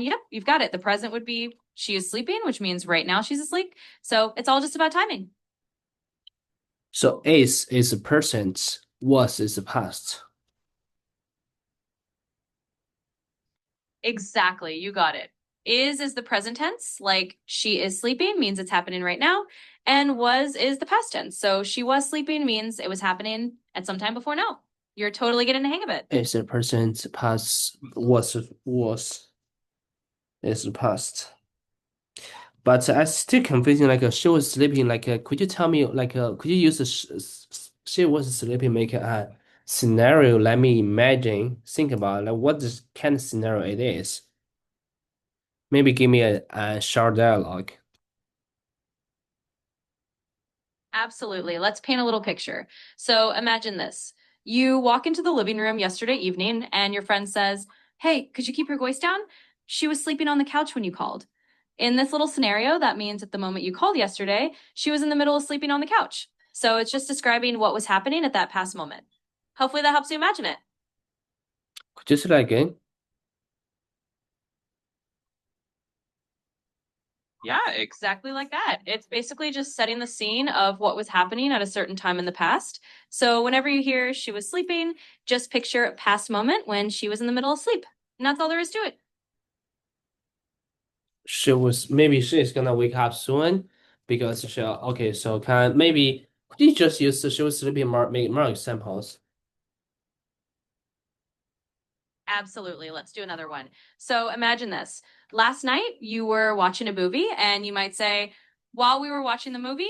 yep, you've got it. The present would be she is sleeping, which means right now she's asleep. So it's all just about timing. So is the present, was is the past. Exactly. You got it. Is the present tense, like she is sleeping means it's happening right now. And was is the past tense. So she was sleeping means it was happening at some time before now. You're totally getting the hang of it. Is the present, past, was is the past. But I still confusing like she was sleeping. Like, could you tell me like could you use the she was sleeping make a scenario? Let me imagine. Think about like what this kind of scenario it is. Maybe give me a short dialogue. Absolutely. Let's paint a little picture. So imagine this. You walk into the living room yesterday evening and your friend says, "Hey, could you keep your voice down? She was sleeping on the couch when you called." In this little scenario, that means at the moment you called yesterday, she was in the middle of sleeping on the couch. So it's just describing what was happening at that past moment. Hopefully that helps you imagine it. Could you say that again? Yeah, exactly like that. It's basically just setting the scene of what was happening at a certain time in the past. So whenever you hear she was sleeping, just picture a past moment when she was in the middle of sleep. And that's all there is to it. She was maybe she is gonna wake up soon because she okay. So can maybe could you just use the she was sleeping more make more examples? Absolutely. Let's do another one. So imagine this. Last night you were watching a movie and you might say, while we were watching the movie,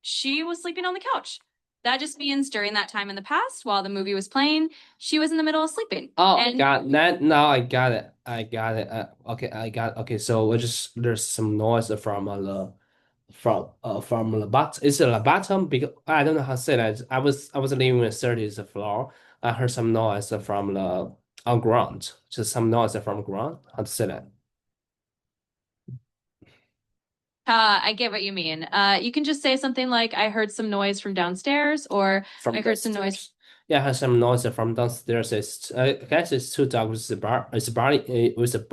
she was sleeping on the couch. That just means during that time in the past, while the movie was playing, she was in the middle of sleeping. Oh, And got that. Now I got it. I got it. Okay, I got. Okay, so we just there's some noise from the from the bottom. Is it the bottom? Because I don't know how to say that. I was living in the 30th floor. I heard some noise from the on ground. Just some noise from ground. How to say that? I get what you mean. You can just say something like, I heard some noise from downstairs, or I From heard some noise. downstairs. Yeah, I heard some noise from downstairs. It's I guess it's two dogs. It's a bar. It's a bar. It was a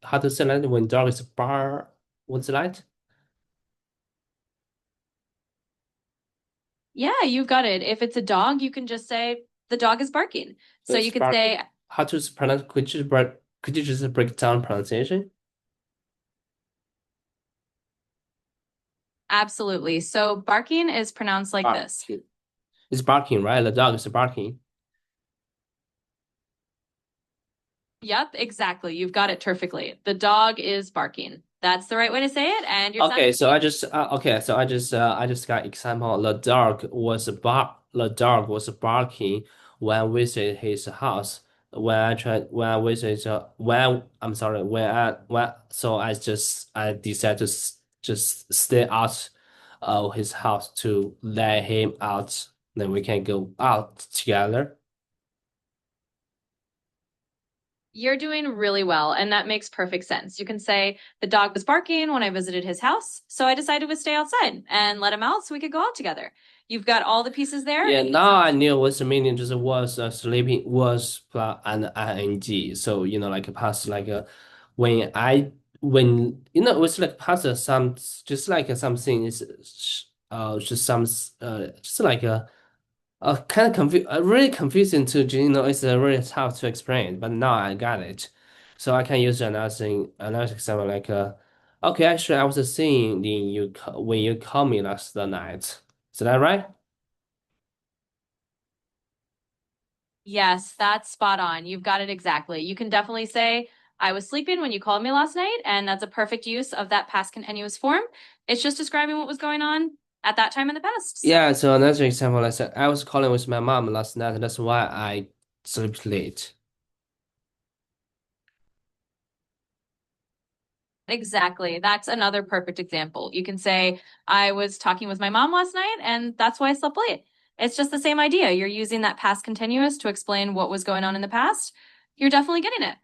how to say that when dog is a bar. What's it like? Yeah, you got it. If it's a dog, you can just say, the dog is barking. So It's you could barking. say, How to pronounce? Could you just break down pronunciation? absolutely. So barking is pronounced like this. Barking. It's barking, right? The dog is barking. Yep, exactly. You've got it perfectly. The dog is barking. That's the right way to say it, and your son. Okay, so I just got example. The dog was barking when I visited his house. When I visited when I'm sorry when so I decided to just stay out of his house to let him out. Then we can go out together. You're doing really well, and that makes perfect sense. You can say, the dog was barking when I visited his house, so I decided to stay outside and let him out so we could go out together. You've got all the pieces there. Yeah, now I knew what's the meaning. Just was sleeping was plus an ing. So like past like when I when it was like past some just like something is just some just like kind of really confusing to it's really tough to explain. But now I got it. So I can use another example like okay, actually I was seeing when you called me last night. Is that right? Yes, that's spot on. You've got it exactly. You can definitely say, I was sleeping when you called me last night, and that's a perfect use of that past continuous form. It's just describing what was going on at that time in the past. Yeah, so another example, I said I was calling with my mom last night. That's why I slept late. Exactly. That's another perfect example. You can say, I was talking with my mom last night, and that's why I slept late. It's just the same idea. You're using that past continuous to explain what was going on in the past. You're definitely getting it.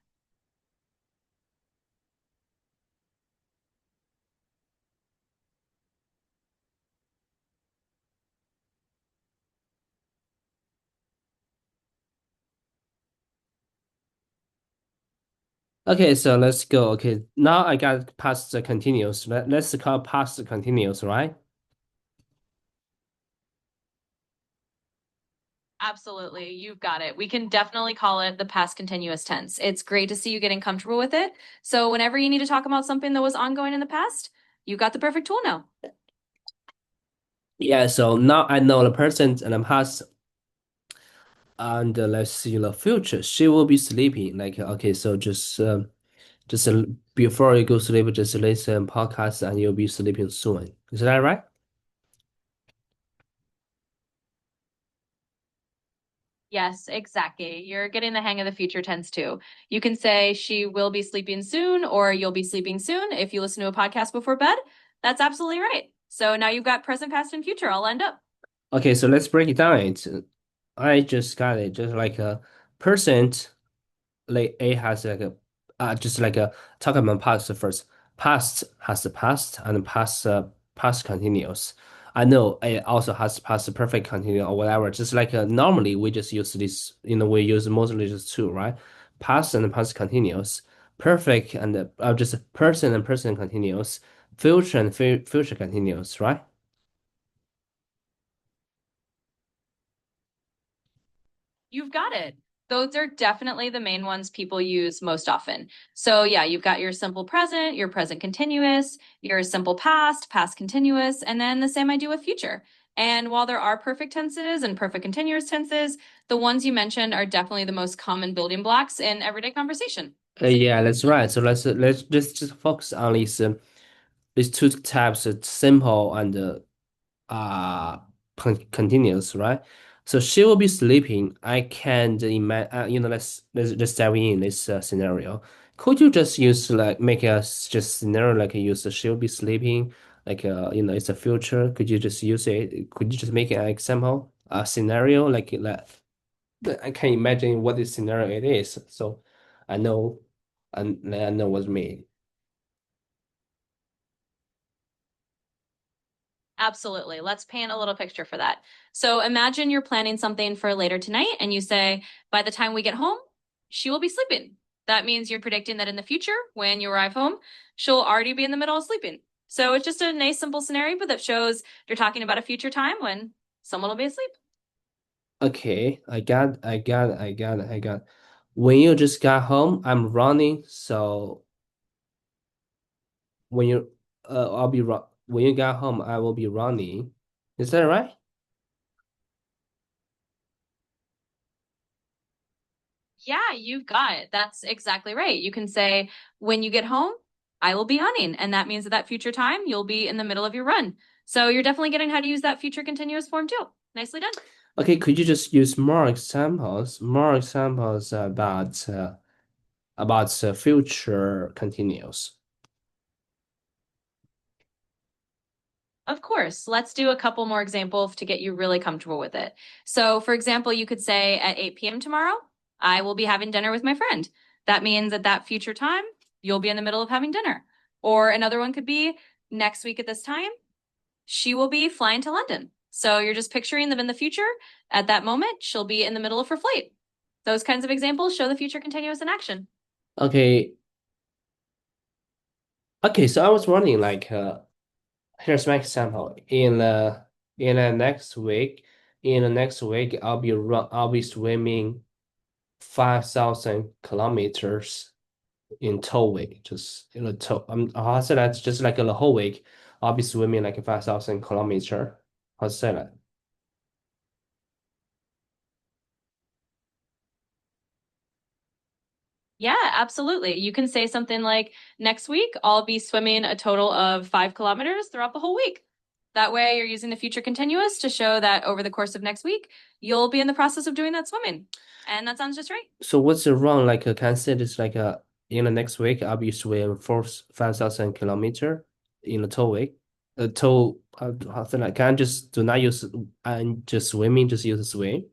Okay, so let's go. Okay, now I got past the continuous. Let's call past the continuous, right? Absolutely. You've got it. We can definitely call it the past continuous tense. It's great to see you getting comfortable with it. So whenever you need to talk about something that was ongoing in the past, you've got the perfect tool now. Yeah, so now I know the present and the past, and let's see the future. She will be sleeping. Like, okay, so just before you go sleep, just listen podcast, and you'll be sleeping soon. Is that right? Yes, exactly. You're getting the hang of the future tense too. You can say she will be sleeping soon or you'll be sleeping soon if you listen to a podcast before bed. That's absolutely right. So now you've got present, past, and future all lined up. Okay, so let's break it down. I just got it. Just like a percent, like A has like a just like a talk about past first. Past has the past and past continuous. I know it also has past perfect continuous or whatever. Just like normally we just use this, we use mostly just two, right? Past and past continuous, perfect and just person and person continuous, future and future continuous, right? You've got it. Those are definitely the main ones people use most often. So, yeah, you've got your simple present, your present continuous, your simple past, past continuous, and then the same idea with future. And while there are perfect tenses and perfect continuous tenses, the ones you mentioned are definitely the most common building blocks in everyday conversation. Yeah, that's right. So let's just focus on these two types, simple and uh continuous, right? So she will be sleeping. I can't imagine. Let's just dive in this scenario. Could you just use like make a just scenario like use she will be sleeping like it's a future. Could you just use it? Could you just make an example, a scenario like that? I can imagine what this scenario it is. So I know, and I know what you mean. Absolutely. Let's paint a little picture for that. So imagine you're planning something for later tonight and you say, by the time we get home, she will be sleeping. That means you're predicting that in the future, when you arrive home, she'll already be in the middle of sleeping. So it's just a nice, simple scenario, but that shows you're talking about a future time when someone will be asleep. Okay, I got. When you just got home, I'm running. So when you, I'll be run. When you got home, I will be running. Is that right? Yeah, you've got it. That's exactly right. You can say, when you get home, I will be running. And that means that that future time, you'll be in the middle of your run. So you're definitely getting how to use that future continuous form too. Nicely done. Okay, could you just use more examples about future continuous? Of course. Let's do a couple more examples to get you really comfortable with it. So, for example, you could say at 8 p.m. tomorrow, I will be having dinner with my friend. That means at that future time, you'll be in the middle of having dinner. Or another one could be next week at this time, she will be flying to London. So you're just picturing them in the future. At that moment, she'll be in the middle of her flight. Those kinds of examples show the future continuous in action. Okay, okay. So I was wondering, like, here's my example. In the next week, I'll be swimming 5,000 kilometers in tow week. Just in a tow. I said that's just like the whole week. I'll be swimming like 5,000 kilometer. I said that. Yeah, absolutely. You can say something like, next week, I'll be swimming a total of 5 kilometers throughout the whole week. That way, you're using the future continuous to show that over the course of next week, you'll be in the process of doing that swimming. And that sounds just right. So what's the wrong? Like can I say this like in the next week I'll be swimming 5,000 kilometer in the tow week. The tow. I feel like can I just do not use and just swimming, just use swim.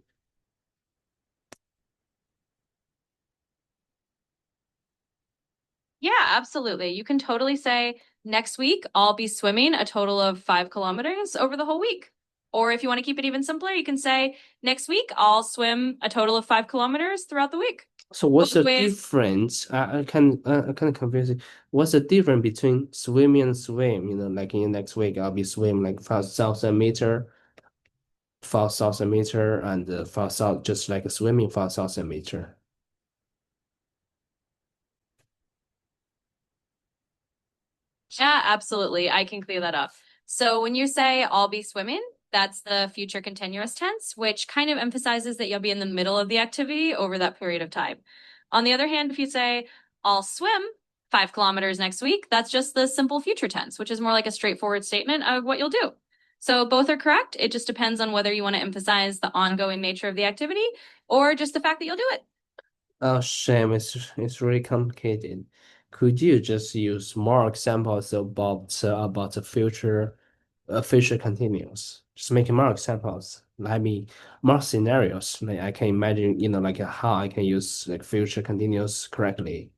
Yeah, absolutely. You can totally say, next week, I'll be swimming a total of 5 kilometers over the whole week. Or if you want to keep it even simpler, you can say, next week, I'll swim a total of 5 kilometers throughout the week. So what's Both the ways. difference? I kind of confused. What's the difference between swimming and swim? Like in next week, I'll be swim like 5,000 meter, 5,000 meter, and 5,000 just like swimming 5,000 meter. Yeah, absolutely. I can clear that up. So when you say I'll be swimming, that's the future continuous tense, which kind of emphasizes that you'll be in the middle of the activity over that period of time. On the other hand, if you say I'll swim 5 kilometers next week, that's just the simple future tense, which is more like a straightforward statement of what you'll do. So both are correct. It just depends on whether you want to emphasize the ongoing nature of the activity or just the fact that you'll do it. Oh, shame. It's really complicated. Could you just use more examples about the future continuous? Just make more examples. Let me more scenarios. Like I can imagine, like how I can use like future continuous correctly.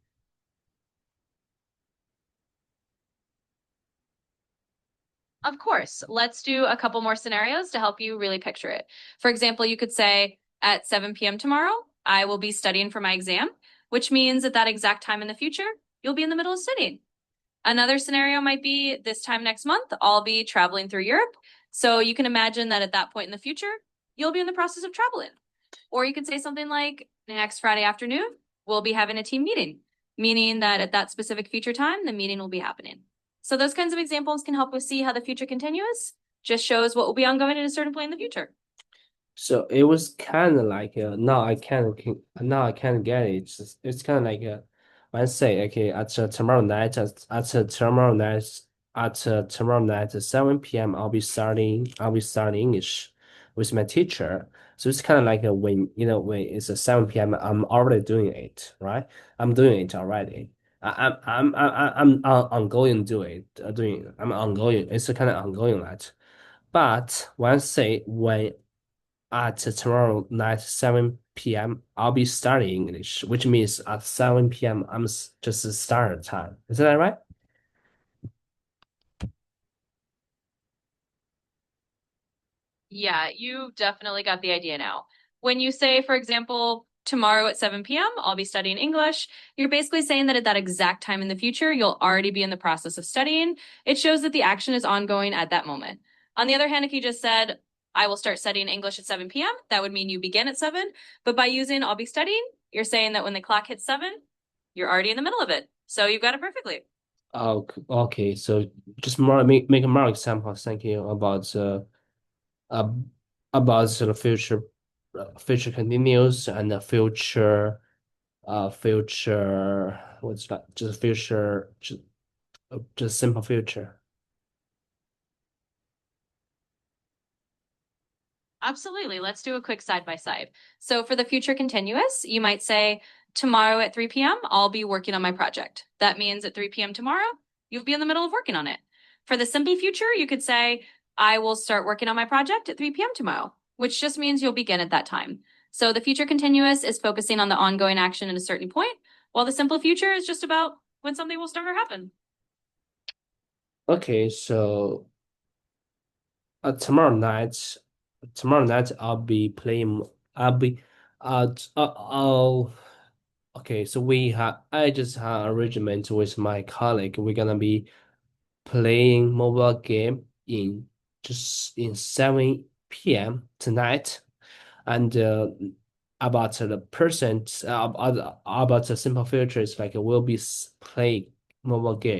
Of course. Let's do a couple more scenarios to help you really picture it. For example, you could say at 7 p.m. tomorrow, I will be studying for my exam, which means at that exact time in the future, you'll be in the middle of studying. Another scenario might be this time next month, I'll be traveling through Europe. So you can imagine that at that point in the future, you'll be in the process of traveling. Or you could say something like next Friday afternoon, we'll be having a team meeting, meaning that at that specific future time, the meeting will be happening. So those kinds of examples can help us see how the future continuous just shows what will be ongoing at a certain point in the future. So it was kind of like now I can't get it. It's kind of like let's say okay at tomorrow night at 7 p.m. I'll be starting English with my teacher. So it's kind of like when it's a 7 p.m. I'm already doing it, right? I'm doing it already. I'm ongoing do it doing it. I'm ongoing. It's a kind of ongoing that. But once say when at tomorrow night 7 p.m. I'll be studying English, which means at 7 p.m. just start time. Is that right? Yeah, you definitely got the idea now. When you say, for example, tomorrow at 7 p.m., I'll be studying English, you're basically saying that at that exact time in the future, you'll already be in the process of studying. It shows that the action is ongoing at that moment. On the other hand, if you just said, I will start studying English at 7 p.m., that would mean you begin at 7. But by using I'll be studying, you're saying that when the clock hits 7, you're already in the middle of it. So you've got it perfectly. Oh, okay. So just make more examples. Thank you uh, about the future continuous and the future what's that? Just future just simple future. Absolutely. Let's do a quick side by side. So for the future continuous, you might say, tomorrow at 3 p.m., I'll be working on my project. That means at 3 p.m. tomorrow, you'll be in the middle of working on it. For the simple future, you could say, I will start working on my project at 3 p.m. tomorrow, which just means you'll begin at that time. So the future continuous is focusing on the ongoing action at a certain point, while the simple future is just about when something will start or happen. Okay, so tomorrow night I'll be playing. I'll be I'll Okay, so I just had a arrangement with my colleague. We're gonna be playing mobile game in 7 p.m. tonight, and about the percent about the simple features like we'll be playing mobile game.